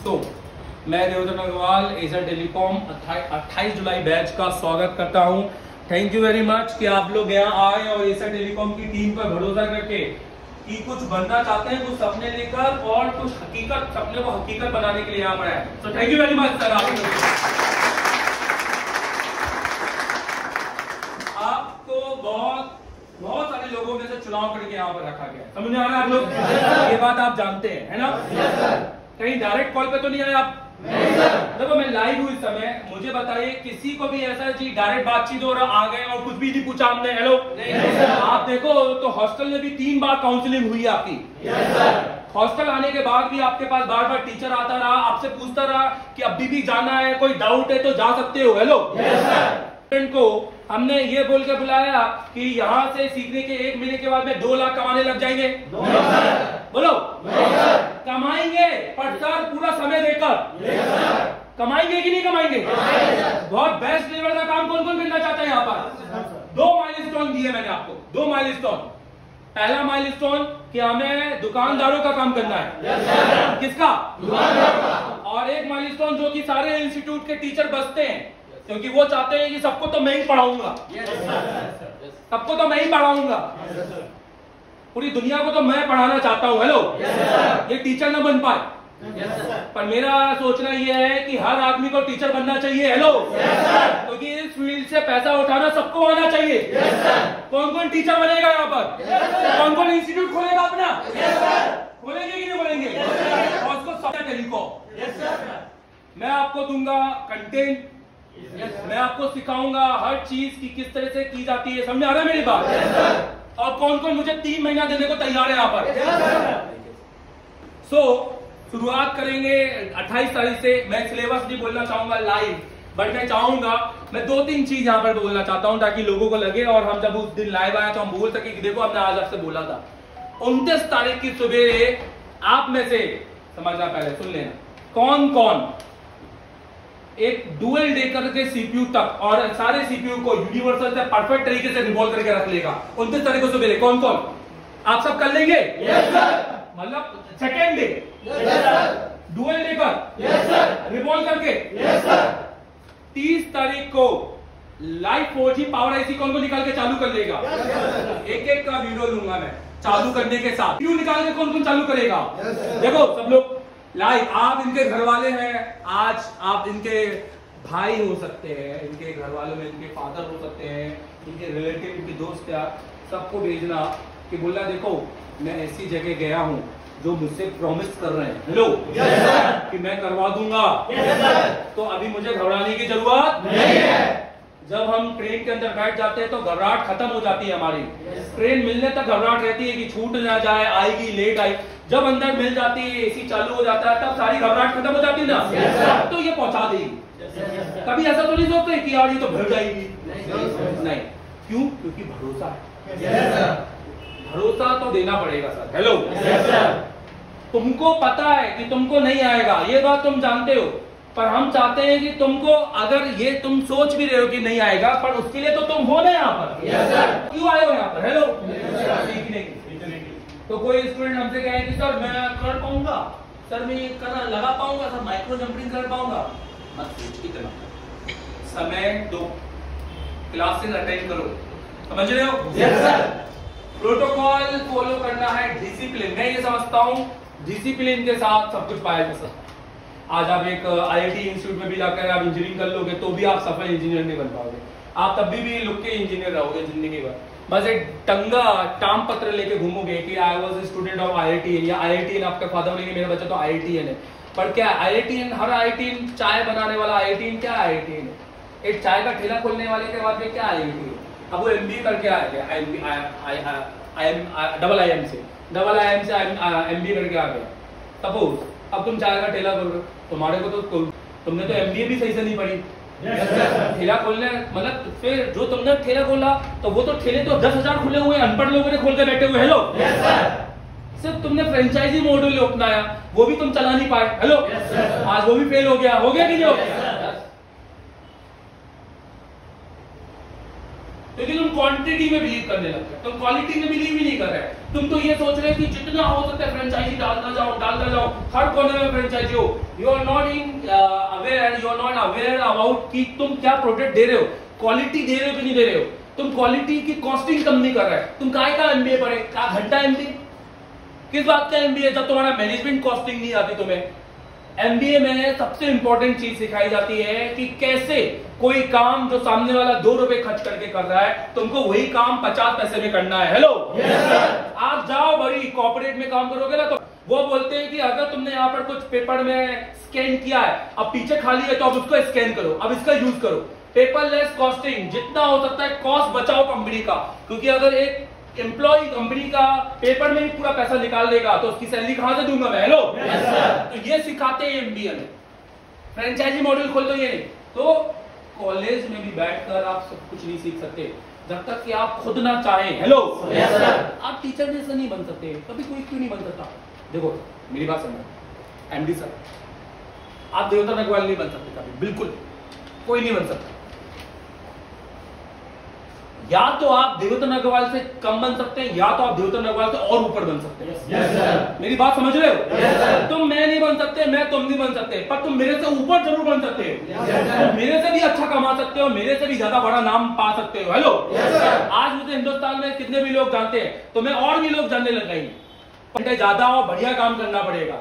तो मैं Devdutt Agarwal Acer telecom 28 जुलाई batch का स्वागत करता हूं। थैंक यू वेरी मच कि आप लोग यहाँ आए और एसर टेलीकॉम की टीम पर भरोसा करके कि कुछ बनना चाहते हैं, कुछ सपने लेकर और कुछ सपने को हकीकत बनाने के लिए यहाँ पर आए। तो thank you very much sir. आपको बहुत सारे लोगों में से चुनाव करके यहाँ पर रखा गया, समझ में आ रहा है आप लोग? ये बात आप जानते हैं, है ना? कहीं डायरेक्ट कॉल पे तो नहीं आए आप? देखो मैं लाइव हूँ इस समय, मुझे बताइए किसी को भी ऐसा जी डायरेक्ट बातचीत हो रहा आ गए और कुछ भी नहीं पूछा हमने? हेलो आप देखो तो हॉस्टल में भी 3 बार काउंसलिंग हुई आपकी। हॉस्टल आने के बाद भी आपके पास बार बार टीचर आता रहा, आपसे पूछता रहा कि अभी भी जाना है, कोई डाउट है तो जा सकते हो। हेलो को हमने ये बोल के बुलाया कि यहाँ से सीखने के 1 महीने के बाद में 2 लाख कमाने लग जाएंगे। बोलो कमाएंगे, पर सर पूरा समय देकर कमाएंगे कि नहीं कमाएंगे? बहुत बेस्ट लेवल का काम कौन कौन करना चाहता है यहाँ पर? 2 माइलस्टोन दिए मैंने आपको, 2 माइलस्टोन। पहला माइलस्टोन कि हमें दुकानदारों का काम करना है। किसका? और एक माइलस्टोन जो कि सारे इंस्टीट्यूट के टीचर बसते हैं, क्योंकि वो चाहते हैं कि सबको तो मैं ही पढ़ाऊंगा, सबको तो मैं ही पढ़ाऊंगा, पूरी दुनिया को तो मैं पढ़ाना चाहता हूं। हेलो ये टीचर ना बन पाए, पर मेरा सोचना ये है कि हर आदमी को टीचर बनना चाहिए। हेलो क्योंकि इस फील्ड से पैसा उठाना सबको आना चाहिए। कौन कौन टीचर बनेगा यहाँ पर? कौन कौन इंस्टीट्यूट खोलेगा अपना? खोलेंगे कि नहीं खोलेंगे? और उसको सब टेलीकॉम मैं आपको दूंगा कंटेंट, मैं आपको सिखाऊंगा हर चीज की किस तरह से की जाती है। समझ आ रहा है मेरी बात? और कौन कौन मुझे 3 महीना देने को तैयार है यहाँ पर? शुरुआत करेंगे 28 तारीख से। मैं सिलेबस नहीं बोलना चाहूंगा लाइव, बट मैं चाहूंगा मैं 2-3 चीज यहाँ पर बोलना चाहता हूँ ताकि लोगों को लगे और हम जब उस दिन लाइव आया तो हम बोल सके कि देखो हमने आज आपसे बोला था। 29 तारीख की सुबह आप में से समझना, पहले सुन लेना, कौन कौन एक डुअल डे करके सीपीयू तक और सारे सीपीयू को यूनिवर्सल से परफेक्ट तरीके से रिवॉल्व करके रख लेगा 29 तारीख को सुबह? कौन कौन आप सब कर लेंगे? मतलब सेकेंड डे डुअल डे कर रिवॉल्व करके 30 तारीख को लाइव 4G पावर आईसी कौन को निकाल के चालू कर लेगा? एक का वीडियो लूंगा मैं चालू करने के साथ। क्यों निकाल के कौन कौन चालू करेगा? देखो सब लोग लाइव, आप इनके घर वाले हैं, आज आप इनके भाई हो सकते हैं, इनके घर वालों में इनके फादर हो सकते हैं, इनके रिलेटिव, इनके दोस्त, या सबको भेजना कि बोला देखो मैं ऐसी जगह गया हूं जो मुझसे प्रॉमिस कर रहे हैं, हेलो कि मैं करवा दूंगा। तो अभी मुझे घबराने की जरूरत नहीं है। जब हम ट्रेन के अंदर बैठ जाते हैं तो घबराहट खत्म हो जाती है हमारी। ट्रेन मिलने तक घबराहट रहती है कि छूट ना जाए, आएगी लेट आई। जब अंदर मिल जाती है, एसी चालू हो जाता है, तब सारी घबराहट खत्म हो जाती है ना। तो ये पहुंचा देगी। कभी ऐसा तो नहीं सोचते कि यार ये तो भर जाएगी, नहीं। क्यों? क्योंकि भरोसा है। भरोसा तो देना पड़ेगा सर। हेलो तुमको पता है कि तुमको नहीं आएगा, ये बात तुम जानते हो, पर हम चाहते हैं कि तुमको, अगर ये तुम सोच भी रहे हो कि नहीं आएगा, पर उसके लिए तो तुम हो ना यहाँ पर। क्यों आए हो यहाँ पर? हेलो सीखने की। तो कोई स्टूडेंट हमसे कहे कि सर मैं कर पाऊंगा, सर मैं करना लगा पाऊंगा, सर माइक्रो जंपिंग कर पाऊंगा, मत सोच, इतना समय दो, क्लासेस अटेंड करो, समझ रहे हो? प्रोटोकॉल फॉलो करना है, डिसिप्लिन। मैं ये समझता हूँ डिसिप्लिन के साथ सब कुछ पाया जा सकता है। आज आप एक IIT इंस्टीट्यूट में भी जाकर आप इंजीनियरिंग कर लोगे तो भी आप सफल इंजीनियर नहीं बन पाओगे। आप तब भी लुक के इंजीनियर रहोगे जिंदगी भर। बस एक टाम पत्र लेके घूमोगे कि I was a student of IITN, या IITN आपका फादर बोलेंगे मेरा बच्चा तो IITN है। पर क्या IITN, हर IITN चाय बनाने वाला IITN क्या IITN है? एक चाय का ठेला खोलने वाले के बाद में क्या IITN? अब वो MBA करके आ गया, IIM से MBA करके आ गया। सपोज अब तुम चाय का ठेला खोल रहे हो, तुम्हारे को तो तुमने तो MBA भी सही से नहीं पढ़ी। ठेला खोलने मतलब फिर जो तुमने ठेला खोला तो वो तो ठेले तो 10,000 खुले हुए अनपढ़ लोगों ने खोल के बैठे हुए। हेलो सिर्फ तुमने फ्रेंचाइजी मॉडल अपनाया, वो भी तुम चला नहीं पाए। हेलो आज वो भी फेल हो गया कि नहीं हो गया? क्योंकि तुम क्वांटिटी में बिलीव करने लगते हैं, तुम क्वालिटी में बिलीव ही नहीं कर रहे। तुम तो ये सोच रहे कि जितना हो सकता है फ्रेंचाइजी डालता जाओ, हर कोने में फ्रेंचाइजी हो। You are not in aware, you are not aware about कि तुम क्या प्रोडक्ट दे रहे हो, क्वालिटी दे रहे हो कि नहीं दे रहे हो। तुम क्वालिटी की कॉस्टिंग कम नहीं कर रहे। तुम काय का एमबीए पढ़े, क्या घंटा एमबीए, किस बात का एमबीए, जब तुम्हारा मैनेजमेंट कॉस्टिंग नहीं आती। तुम्हें एमबीए में सबसे इंपॉर्टेंट चीज सिखाई जाती है कि कैसे कोई काम जो सामने वाला 2 रुपए खर्च करके कर रहा है, तुमको वही काम 50 पैसे में करना है। हेलो, आप जाओ बड़ी कॉर्पोरेट में काम करोगे ना, तो वो बोलते हैं कि अगर तुमने यहाँ पर कुछ पेपर में स्कैन किया है, अब पीछे खाली है तो अब उसको स्कैन करो, अब इसका यूज करो। पेपरलेस कॉस्टिंग, जितना हो सकता है कॉस्ट बचाओ कंपनी का, क्योंकि अगर एक एम्प्लॉय कंपनी का पेपर में ही पूरा पैसा निकाल देगा तो उसकी सैलरी कहां से दूंगा मैं। हेलो, तो ये सिखाते हैं एमबीए में। फ्रेंचाइजी मॉडल खोल दो, ये नहीं तो कॉलेज में भी बैठकर आप सब कुछ नहीं सीख सकते जब तक कि आप खुद ना चाहें। हेलो, आप टीचर जैसे नहीं बन सकते, कभी कोई क्यों नहीं बन सकता। देखो मेरी बात समझो, एमडी सर, आप देवता नगवाल नहीं बन सकते कभी, बिल्कुल कोई नहीं बन सकता। या तो आप देवता नगवाल से कम बन सकते हैं, या तो आप देवता नगवाल से और ऊपर बन सकते हैं। yes, मेरी बात समझ रहे हो। yes, तुम मैं नहीं बन सकते, मैं तुम नहीं बन सकते, पर तुम मेरे से ऊपर जरूर बन सकते हो। yes, तुम मेरे से भी अच्छा कमा सकते हो, मेरे से भी ज्यादा बड़ा नाम पा सकते हो। हेलो, आज मुझे हिंदुस्तान में कितने भी लोग जानते हैं, तो मैं और भी लोग जानने लग गए। ज्यादा और बढ़िया काम करना पड़ेगा।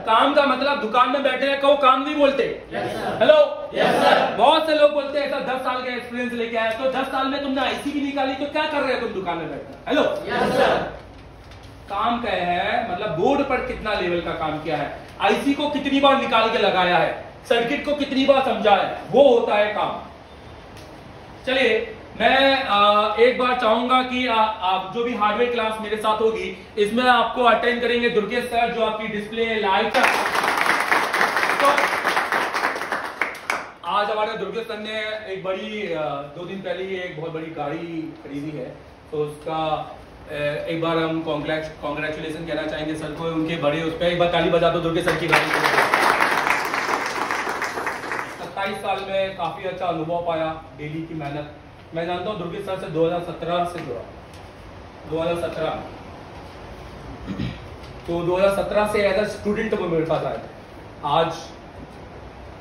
काम का मतलब दुकान में बैठे हैं, कहो काम नहीं बोलते। हेलो, बहुत से लोग बोलते हैं ऐसा 10 साल का एक्सपीरियंस लेके आया, तो 10 साल में तुमने आईसी भी निकाली तो क्या कर रहे हो तुम दुकान में बैठकर। हेलो, काम क्या है, मतलब बोर्ड पर कितना लेवल का काम किया है, आईसी को कितनी बार निकाल के लगाया है, सर्किट को कितनी बार समझा है, वो होता है काम। चलिए, मैं एक बार चाहूंगा कि आप जो भी हार्डवेयर क्लास मेरे साथ होगी, इसमें आपको अटेंड करेंगे दुर्गेश सर, जो आपकी डिस्प्ले लाइव का। तो आज हमारे दुर्गेश सर ने एक बड़ी 2 दिन पहले ही एक बहुत बड़ी गाड़ी खरीदी है, तो उसका एक बार हम कॉन्ग्रेचुलेशन कहना चाहेंगे सर को, उनके बड़े उस पर एक बार ताली बजा दो दुर्गेश सर की गाड़ी को। 27 साल में काफी अच्छा अनुभव पाया, डेली की मेहनत। मैं जानता हूँ दुर्गेश सर से 2017 से जुड़ा, 2017, तो 2017 से एज अ स्टूडेंट वो मेरे पास आए थे। आज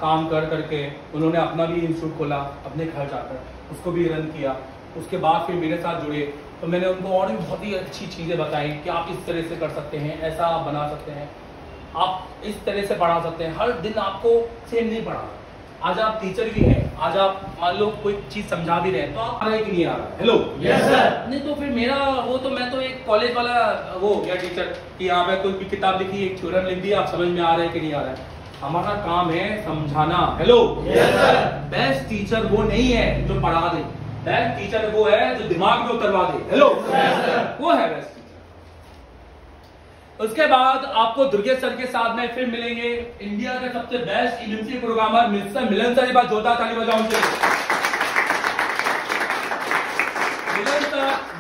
काम कर करके उन्होंने अपना भी इंस्टीट्यूट खोला, अपने घर जाकर उसको भी रन किया। उसके बाद फिर मेरे साथ जुड़े, तो मैंने उनको और भी बहुत ही अच्छी चीज़ें बताई कि आप इस तरह से कर सकते हैं, ऐसा आप बना सकते हैं, आप इस तरह से पढ़ा सकते हैं। हर दिन आपको सेम नहीं पढ़ाना। आज आप टीचर भी हैं, आज आप मान लो कोई चीज समझा भी रहे हैं, तो आप आ रहे कि नहीं आ रहा। Hello, yes sir. नहीं तो फिर मेरा वो तो मैं तो एक कॉलेज वाला वो हो गया टीचर कि यहाँ पे कोई भी किताब लिखी, एक थ्योरम लिख दी, आप समझ में आ रहा है कि नहीं आ रहा है। हमारा काम है समझाना। Hello, yes sir. Best teacher वो नहीं है जो पढ़ा दे, बेस्ट टीचर वो है जो दिमाग में उतरवा दे। हेलो, यस सर, वो है बेस्ट। उसके बाद आपको दुर्गेश सर के साथ में फिर मिलेंगे इंडिया के सबसे बेस्ट एमएनसी प्रोग्रामर मिस्टर मिलन सर। बात जोरदार ताली बजाओ उनके लिए।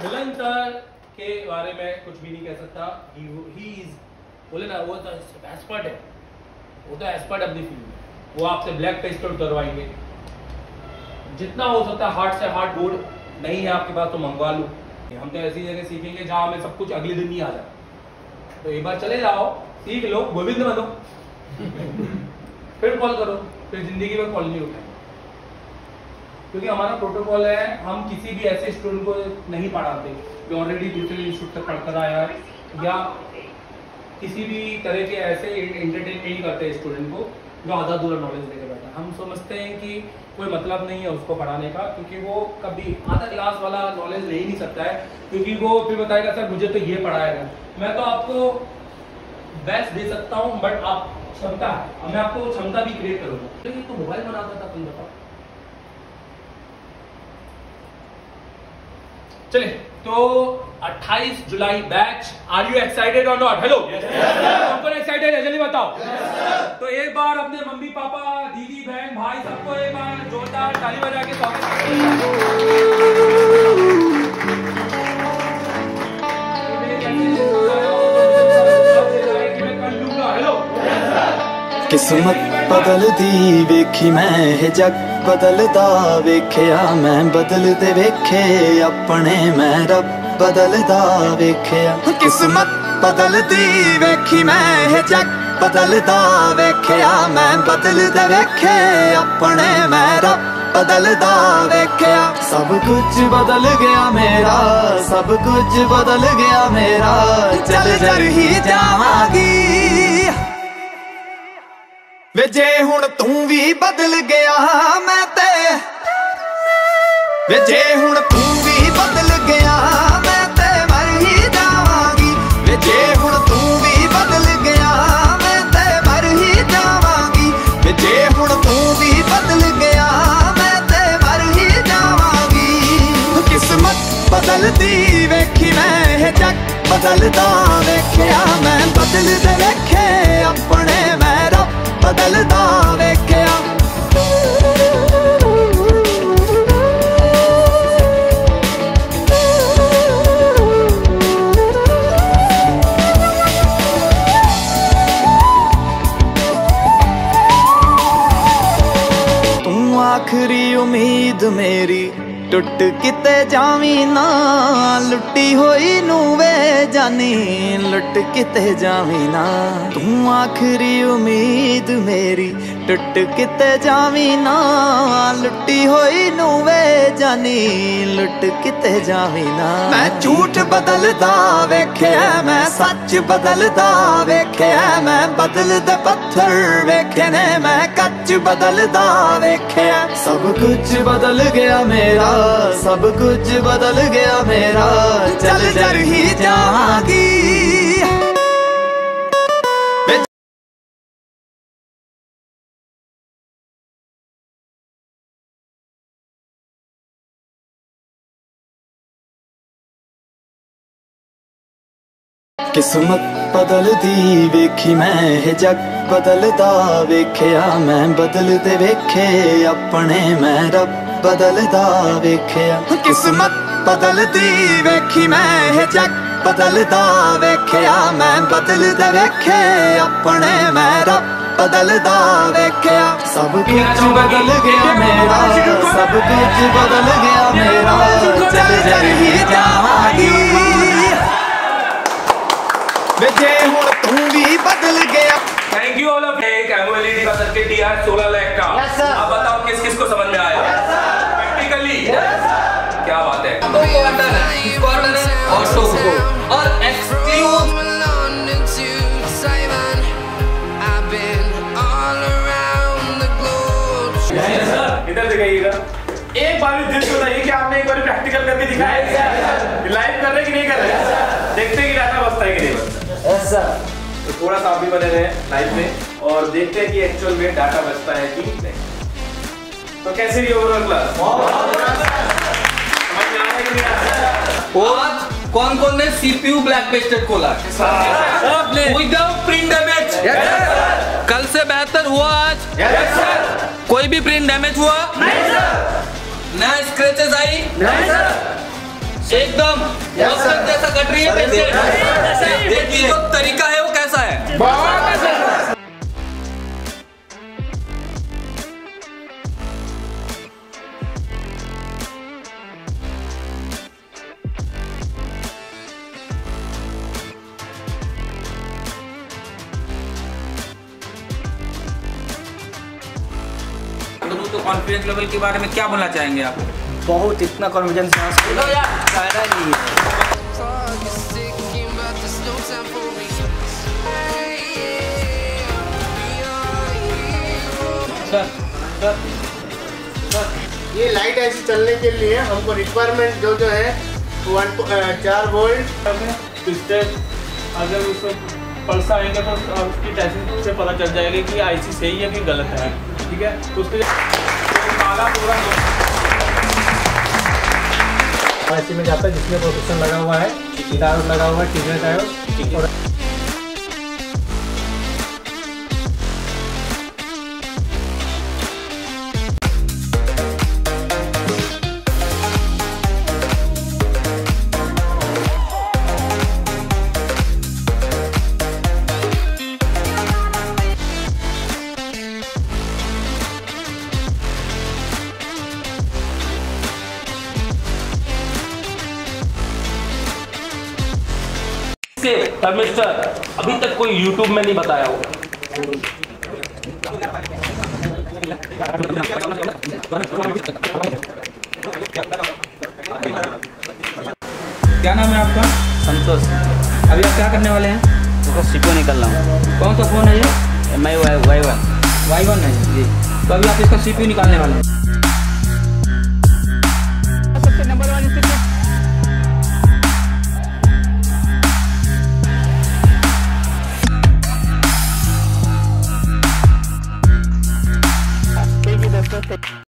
मिलन सर के बारे में कुछ भी नहीं कह सकता। ही इज बोले ना, वो तो एक्सपर्ट है, वो तो एक्सपर्ट अपनी फील्ड में। वो आपसे ब्लैक पेस्ट करवाएंगे, जितना हो सकता है हार्ड से हार्ड बोर्ड नहीं है आपके पास तो मंगवा लो। हम तो ऐसी जगह सीखेंगे जहां हमें सब कुछ अगले दिन ही आ जाए। तो एक बार चले जाओ, सीख लो, गोविंद बनो, फिर कॉल करो, फिर जिंदगी में कॉल नहीं उठाए। क्योंकि हमारा प्रोटोकॉल है, हम किसी भी ऐसे स्टूडेंट को नहीं पढ़ाते जो ऑलरेडी दूसरे इंस्टीट्यूट तक पढ़कर आया है, या किसी भी तरह के ऐसे एंटरटेन नहीं करते स्टूडेंट को जो आधा दूर नॉलेज लेके बैठा। हम समझते हैं कि कोई मतलब नहीं है उसको पढ़ाने का, क्योंकि वो कभी आधा क्लास वाला नॉलेज ले ही नहीं सकता है, क्योंकि वो फिर बताएगा सर मुझे तो ये पढ़ाएगा। मैं तो आपको बेस्ट दे सकता हूँ, बट आप क्षमता है, मैं आपको क्षमता भी क्रिएट करूंगा। लेकिन तो मोबाइल बनाता था, तुम बताओ। चले तो 28 जुलाई बैच, आर यू एक्साइटेड और नॉट? हेलो, कौन एक्साइटेड है जल्दी बताओ। तो एक बार अपने मम्मी पापा दीदी बहन भाई सबको एक बार जोरदार ताली बजा के स्वागत किस्मत बदलदी वेखी मैं जग बदलदा वेख्या मैं बदलदे वेखे अपने मैं रब बदलदा वेख्या किस्मत बदलदी वेखी मैं हे जग बदलदा वेख्या मैं बदलदे वेखे अपने मैं रब बदलदा वेख्या सब कुछ बदल गया मेरा सब कुछ बदल गया मेरा चल जर ही जावांगी वे जे हुण तू भी बदल गया मैं ते वे जे हुण तू भी बदल गया मैं ते मर ही जावांगी वे जे हुण तू भी बदल गया मैं ते मर ही जावांगी वे जे हुण तू भी बदल गया मैं ते मर ही जावांगी किस्मत बदलदी वेखी मैं हे जग बदलदा वेख्या मैं बदलदे वेखे अपने मैं रब बदलदा वेख्या तू आखरी उम्मीद मेरी टुट किते जावी ना लुटी होई नू वे जानी लुट किते जावी ना तू आखरी उम्मीद मेरी टुट किते जावी ना लुटी होई नू वे जानी लुट किते जावी ना मैं झूठ बदलदा वेख्या मैं सच बदलदा वेख्या मैं बदलदे पत्थर वेखे ने मैं कच बदलदा वेख्या सब कुछ बदल गया मेरा सब कुछ बदल गया मेरा चल जर ही जावांगी किस्मत बदलदी वेखी मैं हे जग बदलदा वेख्या मैं बदलदे वेखे अपने मैं रब बदलदा वेख्या किस्मत बदलदी वेखी मैं हे जग बदलदा वेख्या मैं बदलदे वेखे अपने मैं रब बदलदा वेख्या सब कुछ बदल गया मेरा सब कुछ बदल गया मेरा चल जर ही जावांगी वे जे हुण तू भी बदल गया। थैंक यू ऑल ऑफ एक एनुअलिटी का सर्किट दिया 16 लाख का। अब बताओ किस किस को समझ में आया प्रैक्टिकली? क्या बात है। तो क्वार्टर है और शो को और एक्सक्लूसिव इधर दिखाइएगा एक बार दिल से बताइए कि आपने एक बार प्रैक्टिकल करके दिखाया है लाइव कर रहे कि नहीं कर रहे देखते हैं कि डाटा बचता है कि नहीं बचता ऐसा तो थोड़ा सा आप भी बने रहे लाइव में और देखते हैं कि एक्चुअल में डाटा बचता है कि नहीं। तो कैसे रही ओवरऑल क्लास समझ में आ रहा है कि नहीं आ रहा? आज कौन कौन ने सीपीयू ब्लैक पेस्टेड खोला विदाउट प्रिंट डैमेज? कल से बेहतर हुआ आज? कोई भी प्रिंट डैमेज हुआ? नहीं सर। नया स्क्रैचेस आई? नहीं सर। एकदम जैसा कट रही है पेंसिल। देखिए जो तरीका है वो कैसा है। बहुत अच्छा। तो कॉन्फिडेंस लेवल के बारे में क्या बोलना चाहेंगे आप? बहुत इतना कॉन्फिडेंस फायदा नहीं है। ये लाइट ऐसी चलने के लिए हमको रिक्वायरमेंट जो है 4 वोल्ट अगर उसमें पल्स आएंगे तो उसकी टेस्टिंग से पता चल जाएगा कि आईसी सही है कि गलत है। ठीक है तो उसके काला पूरा आईसी में जाता है जिसमें प्रोटेक्शन लगा हुआ है, डायोड लगा हुआ है, टीजर डायोड। मिस्टर, अभी तक कोई YouTube में नहीं बताया होगा। क्या नाम है आपका? संतोष। अभी आप क्या करने वाले हैं? तो सीपीयू निकल रहा हूँ। कौन सा फ़ोन है ये? MI Y1। Y1 है जी। तो अभी आप इसका CPU निकालने वाले हैं।